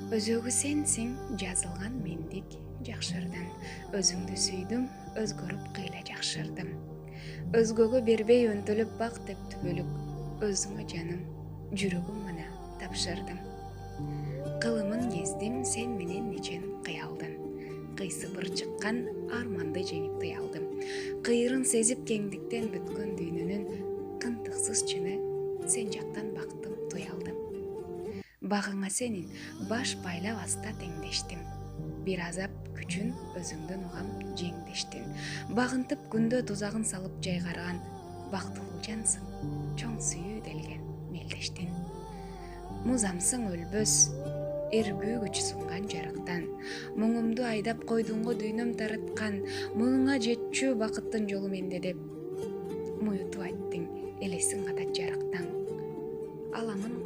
Өзөгү сенсиң, жазылган мендик жакшырдың. Өзүңдү сүйдүм, өзгөрүп кыйла жакшырдым. Өзгөгө бербей өнтөлүп бак деп түбөлүк. Өзүңө жаным, жүрөгүм мына тапшырдым. Кылымын кездим сен менен нечен кыялдын. Кыйсыбыр чыккан арманды жеңип тыялдым. Кыйырын сезип кеңдиктен бүткөн дүйнөнүн кынтыксыз чыны сен жактан бактым туялдым. Багыңа сенин баш байлап аста теңдештим. Бир азап күчүн өзүңдөн угам жеңдештин. Багынтып күндө тузагын салып жайгарган бактылуу жансың, чоң сүйүү делген мелдештин. Музамсың өлбөс, эргүү күч сунган жарыктан. Муңумду айдап койдуңго дүйнөм тарыткан. Муңуңа жетчү бакыттын жолу менде деп. Муютуп айттың, элесиң катат жарыктан. Аламын